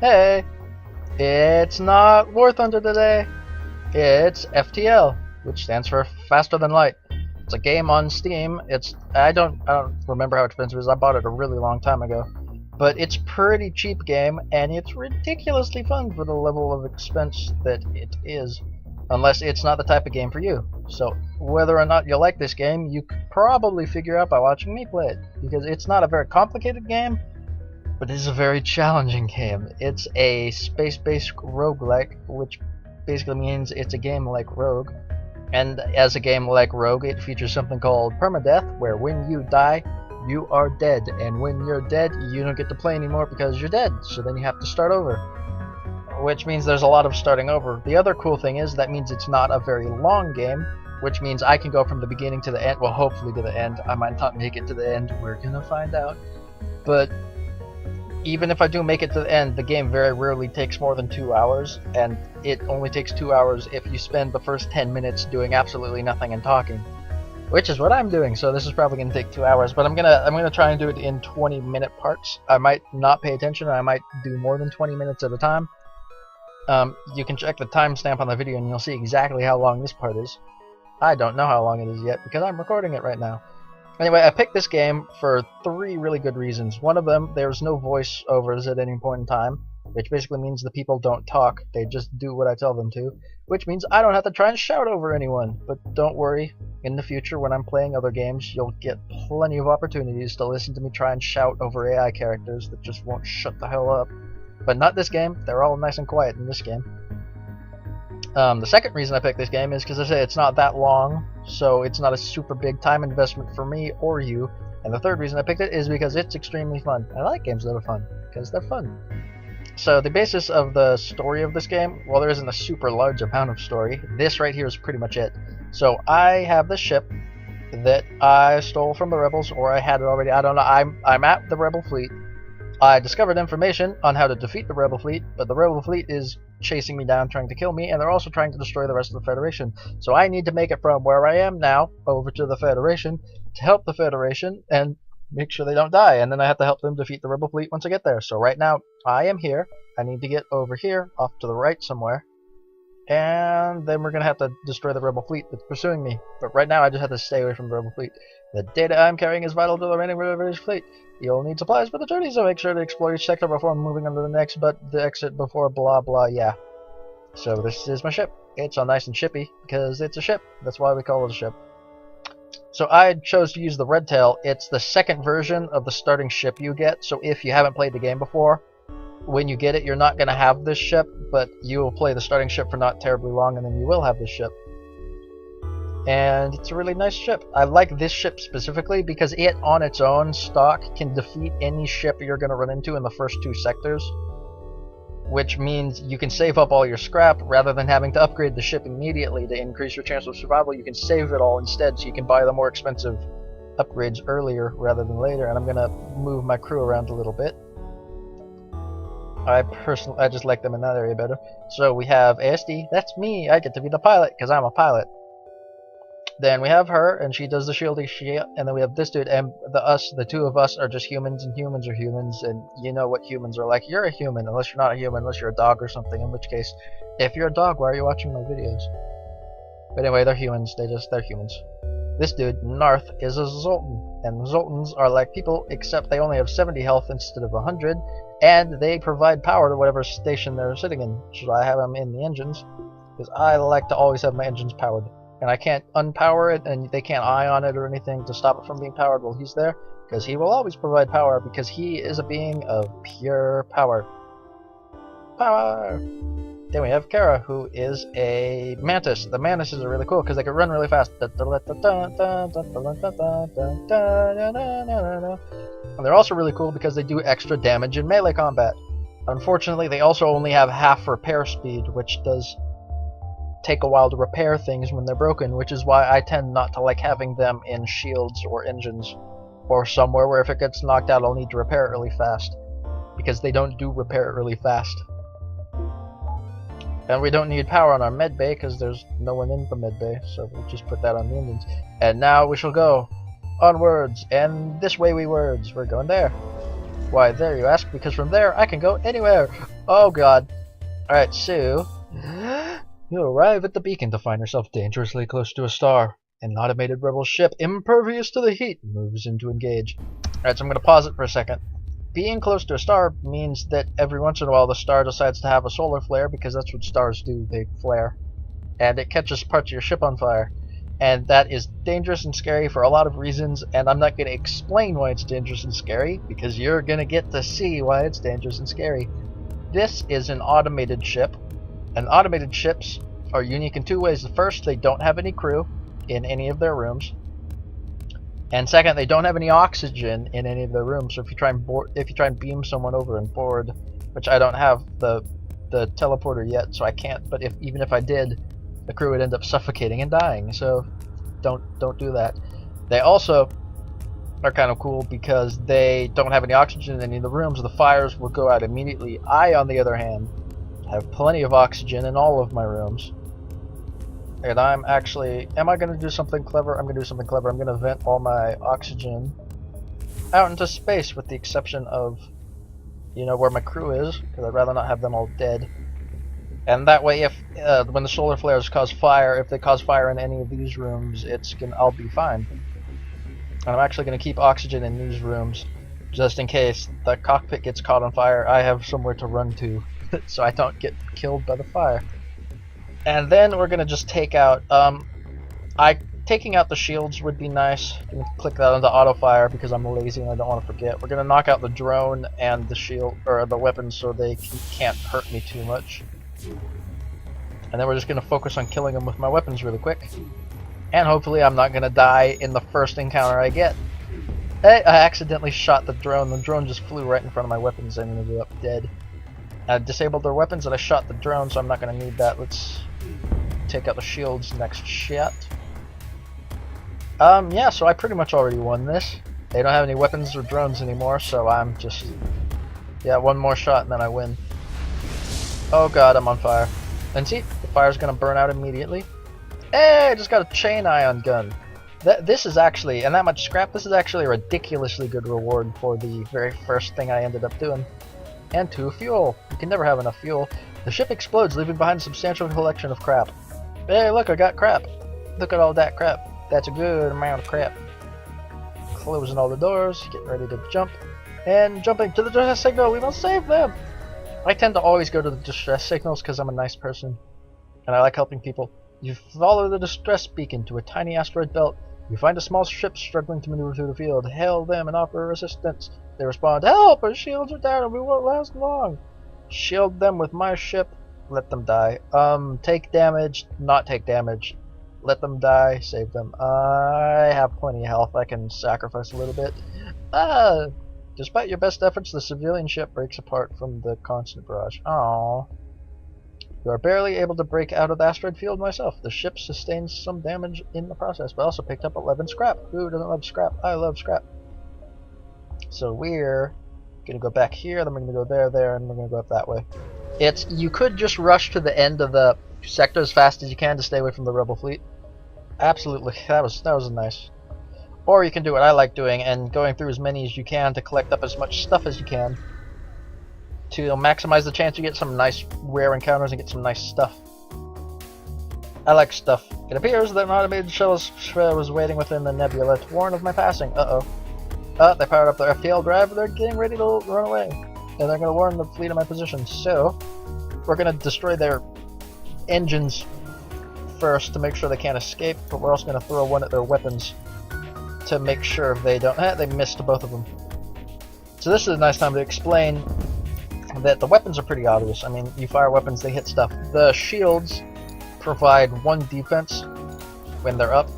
Hey, it's not War Thunder today. It's FTL, which stands for Faster Than Light. It's a game on Steam. I don't remember how expensive it is. I bought it a really long time ago. But it's a pretty cheap game, and it's ridiculously fun for the level of expense that it is. Unless it's not the type of game for you. So whether or not you like this game, you could probably figure out by watching me play it. Because it's not a very complicated game, but it is a very challenging game. It's a space-based roguelike, which basically means it's a game like Rogue. And as a game like Rogue, it features something called permadeath, where when you die, you are dead. And when you're dead, you don't get to play anymore because you're dead. So then you have to start over. Which means there's a lot of starting over. The other cool thing is that means it's not a very long game, which means I can go from the beginning to the end. Well, hopefully to the end. I might not make it to the end. We're gonna find out. But even if I do make it to the end, the game very rarely takes more than 2 hours, and it only takes 2 hours if you spend the first 10 minutes doing absolutely nothing and talking, which is what I'm doing. So this is probably going to take 2 hours, but I'm gonna try and do it in 20-minute parts. I might not pay attention, or I might do more than 20 minutes at a time. You can check the timestamp on the video and you'll see exactly how long this part is. I don't know how long it is yet because I'm recording it right now. Anyway, I picked this game for 3 really good reasons. One of them, there's no voiceovers at any point in time, which basically means the people don't talk, they just do what I tell them to, which means I don't have to try and shout over anyone. But don't worry, in the future when I'm playing other games, you'll get plenty of opportunities to listen to me try and shout over AI characters that just won't shut the hell up. But not this game, they're all nice and quiet in this game. The second reason I picked this game is because I say it's not that long, so it's not a super big time investment for me or you. And the third reason I picked it is because it's extremely fun. I like games that are fun, because they're fun. So the basis of the story of this game, well, there isn't a super large amount of story. This right here is pretty much it. So I have this ship that I stole from the rebels, or I had it already, I don't know, I'm at the rebel fleet. I discovered information on how to defeat the rebel fleet, but the rebel fleet is chasing me down, trying to kill me, and they're also trying to destroy the rest of the Federation. So I need to make it from where I am now over to the Federation to help the Federation and make sure they don't die, and then I have to help them defeat the rebel fleet once I get there. So right now, I am here. I need to get over here, off to the right somewhere, and then we're going to have to destroy the rebel fleet that's pursuing me. But right now, I just have to stay away from the rebel fleet. The data I'm carrying is vital to the remaining British fleet. You'll need supplies for the journey, so make sure to explore each sector before moving on to the next, but the exit before blah blah, yeah. So this is my ship. It's all nice and shippy, because it's a ship. That's why we call it a ship. So I chose to use the Red Tail. It's the second version of the starting ship you get, so if you haven't played the game before, when you get it, you're not going to have this ship, but you will play the starting ship for not terribly long, and then you will have this ship. And it's a really nice ship. I like this ship specifically because it on its own stock can defeat any ship you're going to run into in the first 2 sectors, which means you can save up all your scrap rather than having to upgrade the ship immediately to increase your chance of survival. You can save it all instead, so you can buy the more expensive upgrades earlier rather than later. And I'm going to move my crew around a little bit. I just like them in that area better. So we have ASD, that's me, I get to be the pilot because I'm a pilot. Then we have her, and she does the shieldy shit, and then we have this dude, and the 2 of us are just humans, and humans are humans, and you know what humans are like. You're a human, unless you're not a human, unless you're a dog or something, in which case, if you're a dog, why are you watching my videos? But anyway, they're humans, they're humans. This dude, Narth, is a Zoltan, and the Zoltans are like people, except they only have 70 health instead of 100, and they provide power to whatever station they're sitting in. Should I have them in the engines? Because I like to always have my engines powered. And I can't unpower it, and they can't eye on it or anything to stop it from being powered while he's there, because he will always provide power, because he is a being of pure power. Power! Then we have Kara, who is a mantis. The mantises are really cool, because they can run really fast. And they're also really cool because they do extra damage in melee combat. Unfortunately, they also only have half repair speed, which does take a while to repair things when they're broken, which is why I tend not to like having them in shields or engines or somewhere where if it gets knocked out I'll need to repair it really fast, because they don't do repair it really fast. And we don't need power on our med bay because there's no one in the med bay, so we'll just put that on the engines. And now we shall go onwards, and this way we words, we're going there. Why there, you ask? Because from there I can go anywhere. Oh god. Alright, so you arrive at the beacon to find yourself dangerously close to a star. An automated rebel ship, impervious to the heat, moves in to engage. Alright, so I'm going to pause it for a second. Being close to a star means that every once in a while the star decides to have a solar flare, because that's what stars do, they flare. And it catches parts of your ship on fire. And that is dangerous and scary for a lot of reasons, and I'm not going to explain why it's dangerous and scary, because you're going to get to see why it's dangerous and scary. This is an automated ship, and automated ships are unique in two ways. The first, they don't have any crew in any of their rooms, and second, they don't have any oxygen in any of their rooms. So if you try and beam someone over and board, which I don't have the teleporter yet, so I can't. But even if I did, the crew would end up suffocating and dying. So don't do that. They also are kind of cool because they don't have any oxygen in any of the rooms. The fires will go out immediately. I, on the other hand, have plenty of oxygen in all of my rooms. And I'm actually... Am I going to do something clever? I'm going to do something clever. I'm going to vent all my oxygen out into space, with the exception of, you know, where my crew is, because I'd rather not have them all dead. And that way, if when the solar flares cause fire, if they cause fire in any of these rooms, I'll be fine. And I'm actually going to keep oxygen in these rooms, just in case the cockpit gets caught on fire. I have somewhere to run to, so I don't get killed by the fire. And then we're going to just take out, taking out the shields would be nice. I'm going to click that on the auto fire because I'm lazy and I don't want to forget. We're going to knock out the drone and the shield, or the weapons, so they can't hurt me too much. And then we're just going to focus on killing them with my weapons really quick. And hopefully I'm not going to die in the first encounter I get. Hey, I accidentally shot the drone. The drone just flew right in front of my weapons and ended up dead. I disabled their weapons and I shot the drone, so I'm not going to need that. Let's take out the shields next shot. Yeah, so I pretty much already won this. They don't have any weapons or drones anymore, so I'm just... Yeah, one more shot and then I win. Oh god, I'm on fire. And see, the fire's gonna burn out immediately. Hey, I just got a chain ion gun. This is actually, and that much scrap, this is actually a ridiculously good reward for the very first thing I ended up doing. And 2 fuel. You can never have enough fuel. The ship explodes, leaving behind a substantial collection of crap. Hey, look, I got crap. Look at all that crap. That's a good amount of crap. Closing all the doors, getting ready to jump. And jumping to the distress signal, we must save them! I tend to always go to the distress signals because I'm a nice person. And I like helping people. You follow the distress beacon to a tiny asteroid belt. You find a small ship struggling to maneuver through the field. Hail them and offer resistance. They respond, help! Our shields are down and we won't last long. Shield them with my ship. Let them die. Take damage. Not take damage. Let them die. Save them. I have plenty of health. I can sacrifice a little bit. Despite your best efforts, the civilian ship breaks apart from the constant barrage. Aww. You are barely able to break out of the asteroid field myself. The ship sustains some damage in the process, but also picked up 11 scrap. Who doesn't love scrap? I love scrap. So we're gonna go back here, then we're gonna go there, and we're gonna go up that way. You could just rush to the end of the sector as fast as you can to stay away from the rebel fleet. Absolutely, that was nice. Or you can do what I like doing and going through as many as you can to collect up as much stuff as you can to maximize the chance you get some nice rare encounters and get some nice stuff. I like stuff. It appears that an automated shuttle was waiting within the nebula to warn of my passing. They powered up their FTL drive and they're getting ready to run away. And they're going to warn the fleet of my position. So, we're going to destroy their engines first to make sure they can't escape, but we're also going to throw one at their weapons to make sure they don't... they missed both of them. So this is a nice time to explain that the weapons are pretty obvious. I mean, you fire weapons, they hit stuff. The shields provide 1 defense when they're up.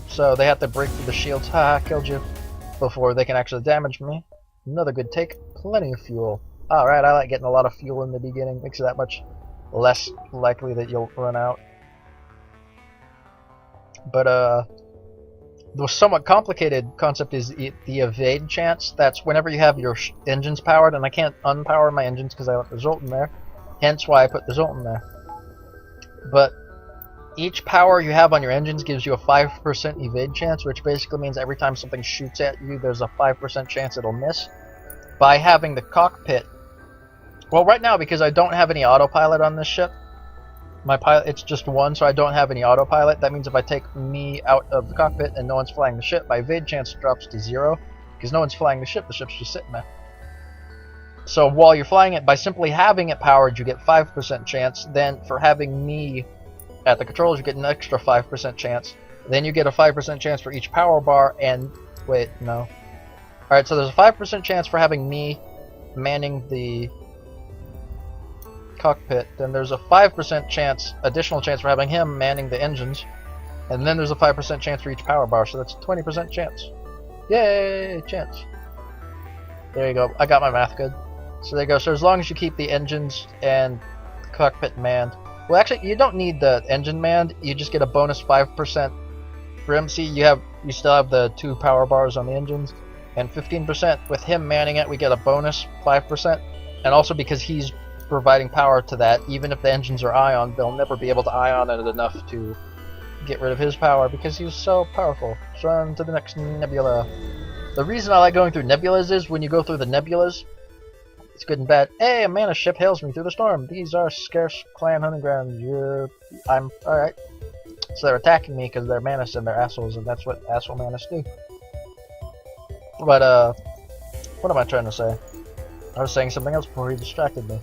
So they have to break through the shields. Haha, killed you. Before they can actually damage me. Another good take. Plenty of fuel. Alright, I like getting a lot of fuel in the beginning. Makes it that much less likely that you'll run out. But, the somewhat complicated concept is the evade chance. That's whenever you have your engines powered, and I can't unpower my engines because I left the Zolt in there. Hence why I put the Zolt in there. But Each power you have on your engines gives you a 5% evade chance, which basically means every time something shoots at you, there's a 5% chance it'll miss. By having the cockpit, well, right now, because I don't have any autopilot on this ship, my pilot, it's just one, so I don't have any autopilot. That means if I take me out of the cockpit and no one's flying the ship, my evade chance drops to 0, because no one's flying the ship's just sitting there. So while you're flying it, by simply having it powered, you get 5% chance. Then for having me at the controls, you get an extra 5% chance. Then you get a 5% chance for each power bar, and wait, no. Alright, so there's a 5% chance for having me manning the cockpit. Then there's a 5% chance, additional chance for having him manning the engines. And then there's a 5% chance for each power bar, so that's a 20% chance. Yay, chance. There you go, I got my math good. So there you go, so as long as you keep the engines and cockpit manned. Well, actually, you don't need the engine manned, you just get a bonus 5% for him. See, you still have the 2 power bars on the engines, and 15%. With him manning it, we get a bonus 5%. And also because he's providing power to that, even if the engines are ion, they'll never be able to ion it enough to get rid of his power because he's so powerful. So on to the next nebula. The reason I like going through nebulas is when you go through the nebulas, it's good and bad. Hey, a mana ship hails me through the storm. These are scarce clan hunting grounds. I'm alright. So they're attacking me because they're Manus and they're assholes, and that's what asshole Manus do. But, what am I trying to say? I was saying something else before he distracted me.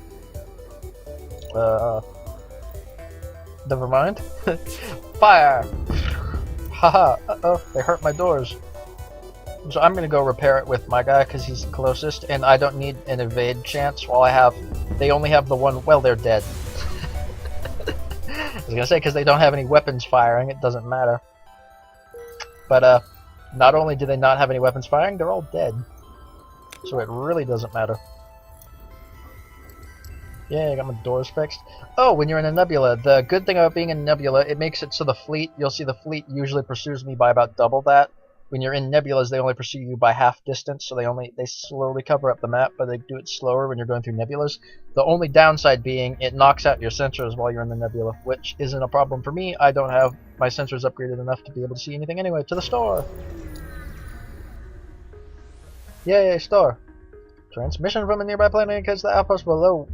Never mind. Fire! Haha, uh-oh, they hurt my doors. So I'm gonna go repair it with my guy because he's the closest, and I don't need an evade chance while they only have the one, well, they're dead. I was gonna say, because they don't have any weapons firing, it doesn't matter. But, not only do they not have any weapons firing, they're all dead. So it really doesn't matter. Yeah, I got my doors fixed. Oh, when you're in a nebula, the good thing about being in a nebula, it makes it so the fleet, you'll see the fleet usually pursues me by about double that. When you're in nebulas, they only pursue you by half distance, so they slowly cover up the map, but they do it slower when you're going through nebulas. The only downside being it knocks out your sensors while you're in the nebula, which isn't a problem for me. I don't have my sensors upgraded enough to be able to see anything anyway. To the store! Yay, store! Transmission from a nearby planet because the outpost below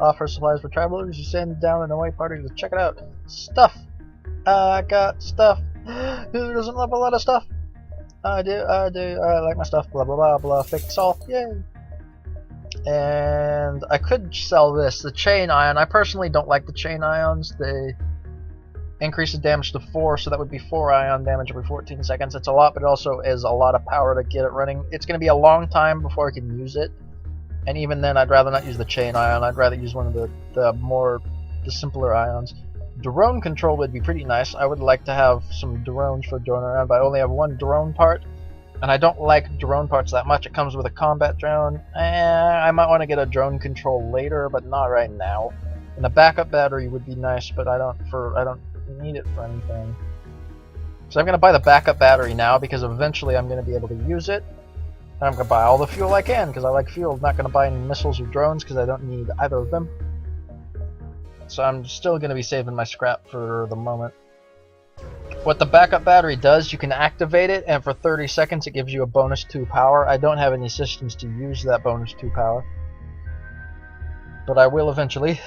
offers supplies for travelers. You send down an away party to check it out. Stuff! I got stuff! Who doesn't love a lot of stuff? I do, I like my stuff, blah blah blah blah, fix all, yay! And I could sell this, the chain ion. I personally don't like the chain ions. They increase the damage to 4, so that would be 4 ion damage every 14 seconds. It's a lot, but it also is a lot of power to get it running. It's going to be a long time before I can use it, and even then I'd rather not use the chain ion. I'd rather use one of the simpler ions. Drone control would be pretty nice. I would like to have some drones for droning around, but I only have one drone part, and I don't like drone parts that much. It comes with a combat drone. I might want to get a drone control later, but not right now. And a backup battery would be nice, but I don't need it for anything. So I'm going to buy the backup battery now because eventually I'm going to be able to use it. And I'm going to buy all the fuel I can because I like fuel. I'm not going to buy any missiles or drones because I don't need either of them. So I'm still going to be saving my scrap for the moment. What the backup battery does, you can activate it, and for 30 seconds it gives you a bonus 2 power. I don't have any systems to use that bonus 2 power, but I will eventually.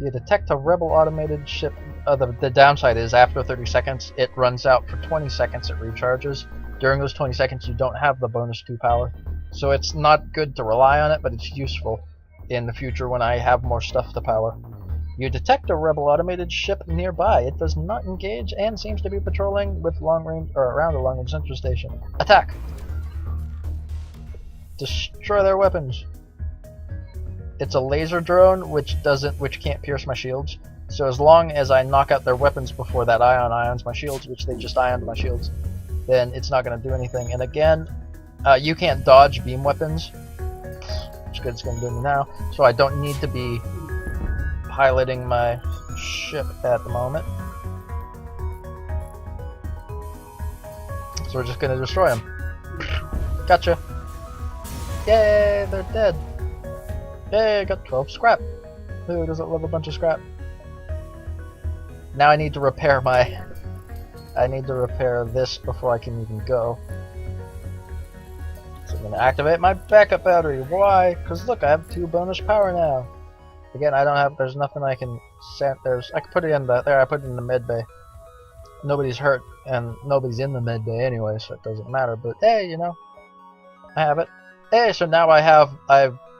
You detect a rebel automated ship. The downside is after 30 seconds it runs out. For 20 seconds it recharges. During those 20 seconds you don't have the bonus 2 power. So it's not good to rely on it, but it's useful in the future when I have more stuff to power. You detect a rebel automated ship nearby. It does not engage and seems to be patrolling with around a long-range sentry station. Attack! Destroy their weapons. It's a laser drone which can't pierce my shields. So as long as I knock out their weapons before that ions my shields, which they just ioned my shields, then it's not going to do anything. And again, you can't dodge beam weapons, which it's going to do me now. So I don't need to be piloting my ship at the moment. So we're just going to destroy them. Gotcha. Yay, they're dead. Yay, I got 12 scrap. Who doesn't love a bunch of scrap? Now I need to repair my... I need to repair this before I can even go. So I'm going to activate my backup battery. Why? Because look, I have 2 bonus power now. Again, I don't have... There's nothing I can send... I can put it in the... There, I put it in the med bay. Nobody's hurt, and nobody's in the med bay anyway, so it doesn't matter. But hey, you know, I have it. Hey, so now I've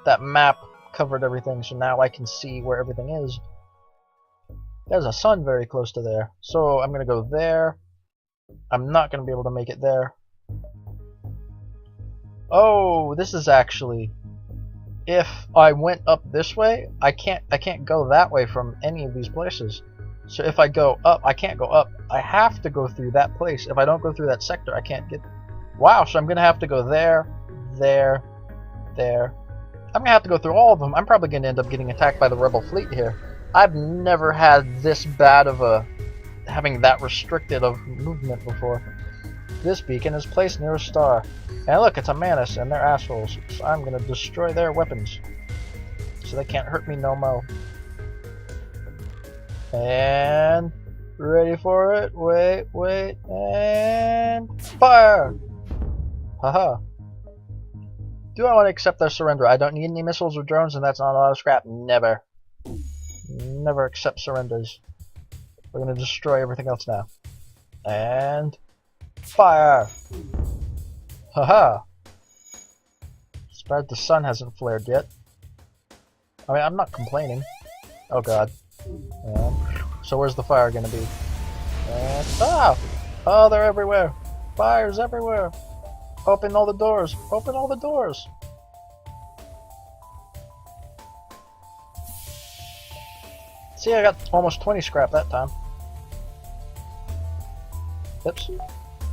that map covered everything, so now I can see where everything is. There's a sun very close to there, so I'm gonna go there. I'm not gonna be able to make it there. Oh, this is actually... If I went up this way, I can't go that way from any of these places. So if I go up, I can't go up. I have to go through that place. If I don't go through that sector, I can't get... Wow, so I'm gonna have to go there, there, there. I'm gonna have to go through all of them. I'm probably gonna end up getting attacked by the rebel fleet here. I've never had this bad of a... having that restricted of movement before. This beacon is placed near a star. And look, it's a Manus, and they're assholes. So I'm gonna destroy their weapons. So they can't hurt me no more. And... ready for it. Wait, and... fire! Haha. Do I want to accept their surrender? I don't need any missiles or drones, and that's not a lot of scrap. Never. Never accept surrenders. We're gonna destroy everything else now. And... fire! Haha! It's bad the sun hasn't flared yet. I mean, I'm not complaining. Oh god. So where's the fire gonna be? And... ah! Oh, they're everywhere! Fires everywhere! Open all the doors! Open all the doors! See, I got almost 20 scrap that time. Oops.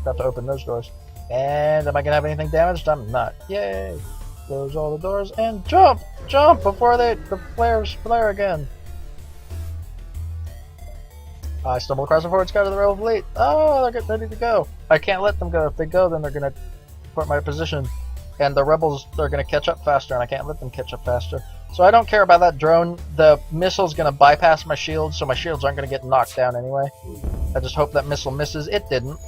Got to open those doors. And am I gonna have anything damaged? I'm not. Yay! Close all the doors and jump! Jump before the flares flare again! I stumble across the forward scout of the rebel fleet. Oh, they're getting ready to go. I can't let them go. If they go, then they're gonna put my position. And the rebels, they're gonna catch up faster, and I can't let them catch up faster. So I don't care about that drone. The missile's gonna bypass my shields, so my shields aren't gonna get knocked down anyway. I just hope that missile misses. It didn't.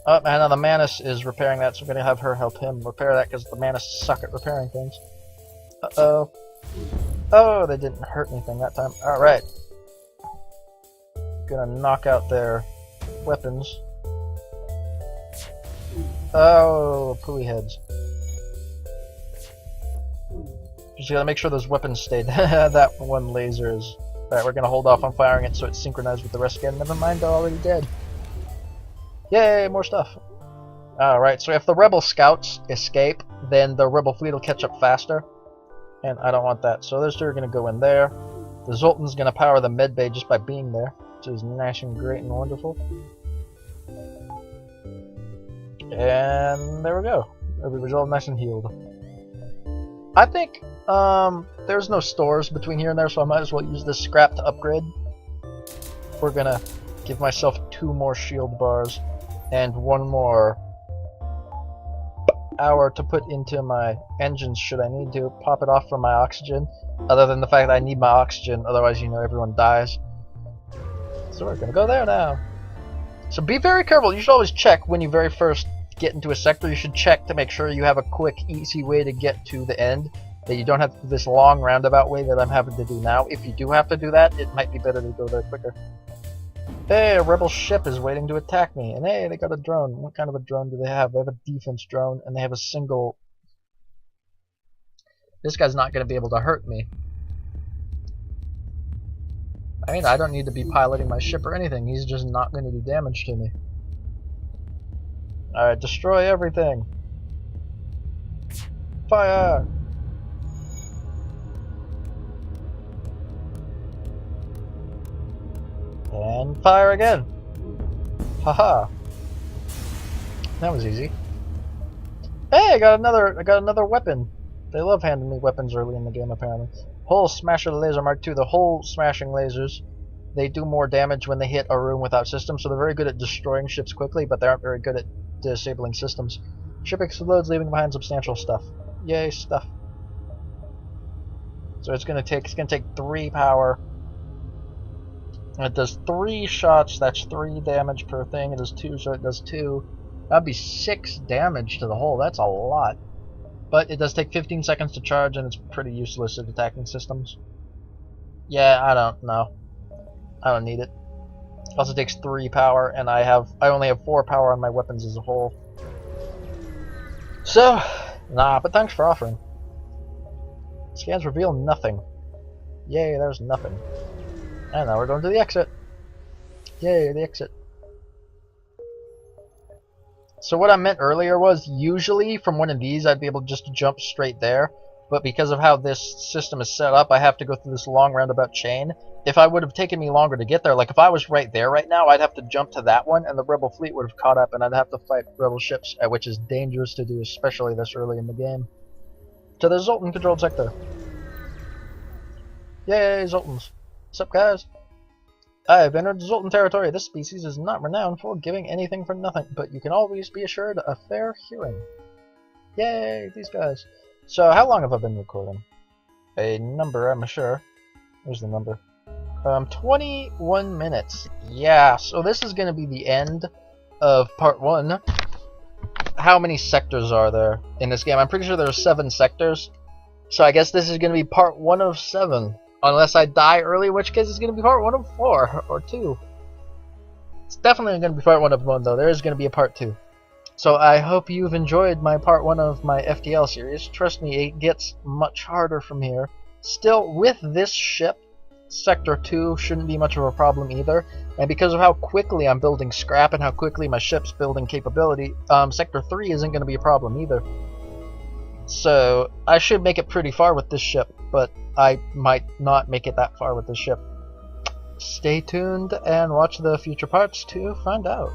Oh, and now the Manus is repairing that, so I'm gonna have her help him repair that, because the Manus suck at repairing things. Uh-oh. Oh, they didn't hurt anything that time. Alright. Gonna knock out their weapons. Oh, pooey heads. Just gotta make sure those weapons stayed. That one laser is... Alright, we're gonna hold off on firing it so it's synchronized with the rest again. Never mind, they're already dead. Yay, more stuff. Alright, so if the rebel scouts escape, then the rebel fleet will catch up faster. And I don't want that. So those two are gonna go in there. The Zoltan's gonna power the med bay just by being there, which is nice and great and wonderful. And there we go. Everybody's all nice and healed. I think there's no stores between here and there, so I might as well use this scrap to upgrade. We're gonna give myself 2 more shield bars and 1 more hour to put into my engines should I need to. Pop it off from my oxygen, other than the fact that I need my oxygen, otherwise, you know, everyone dies. So we're gonna go there now. So be very careful. You should always check when you very first get into a sector. You should check to make sure you have a quick, easy way to get to the end, that you don't have to do this long roundabout way that I'm having to do now. If you do have to do that, it might be better to go there quicker. Hey, a rebel ship is waiting to attack me. And hey, they got a drone. What kind of a drone do they have? They have a defense drone, and they have a single... This guy's not going to be able to hurt me. I mean, I don't need to be piloting my ship or anything. He's just not going to do damage to me. Alright, destroy everything. Fire! And fire again. Haha. That was easy. Hey, I got another weapon. They love handing me weapons early in the game, apparently. Hull Smasher Laser Mark II. The hull smashing lasers, they do more damage when they hit a room without systems, so they're very good at destroying ships quickly, but they aren't very good at disabling systems. Ship explodes, leaving behind substantial stuff. Yay, stuff. So it's gonna take 3 power It does 3 shots, that's 3 damage per thing. It does 2, so it does 2. That'd be 6 damage to the hull. That's a lot. But it does take 15 seconds to charge, and it's pretty useless at attacking systems. Yeah, I don't know. I don't need it. It also takes 3 power, and I only have 4 power on my weapons as a whole. So, nah, but thanks for offering. Scans reveal nothing. Yay, there's nothing. And now we're going to the exit. Yay, the exit. So what I meant earlier was, usually from one of these I'd be able just to jump straight there, but because of how this system is set up, I have to go through this long roundabout chain. If I would have taken me longer to get there, like if I was right there right now, I'd have to jump to that one, and the rebel fleet would have caught up, and I'd have to fight rebel ships, which is dangerous to do, especially this early in the game. To the Zoltan-controlled sector. Yay, Zoltans. What's up, guys? I've entered Zoltan territory. This species is not renowned for giving anything for nothing, but you can always be assured a fair hearing. Yay, these guys. So, how long have I been recording? A number, I'm sure. Where's the number? 21 minutes. Yeah, so this is going to be the end of part 1. How many sectors are there in this game? I'm pretty sure there are 7 sectors. So I guess this is going to be part 1 of 7. Unless I die early, in which case it's going to be part 1 of 4 or 2. It's definitely going to be part 1 of 1, though. There is going to be a part 2. So I hope you've enjoyed my part 1 of my FTL series. Trust me, it gets much harder from here. Still, with this ship, Sector 2 shouldn't be much of a problem either. And because of how quickly I'm building scrap and how quickly my ship's building capability, Sector 3 isn't going to be a problem either. So I should make it pretty far with this ship, but I might not make it that far with this ship. Stay tuned and watch the future parts to find out.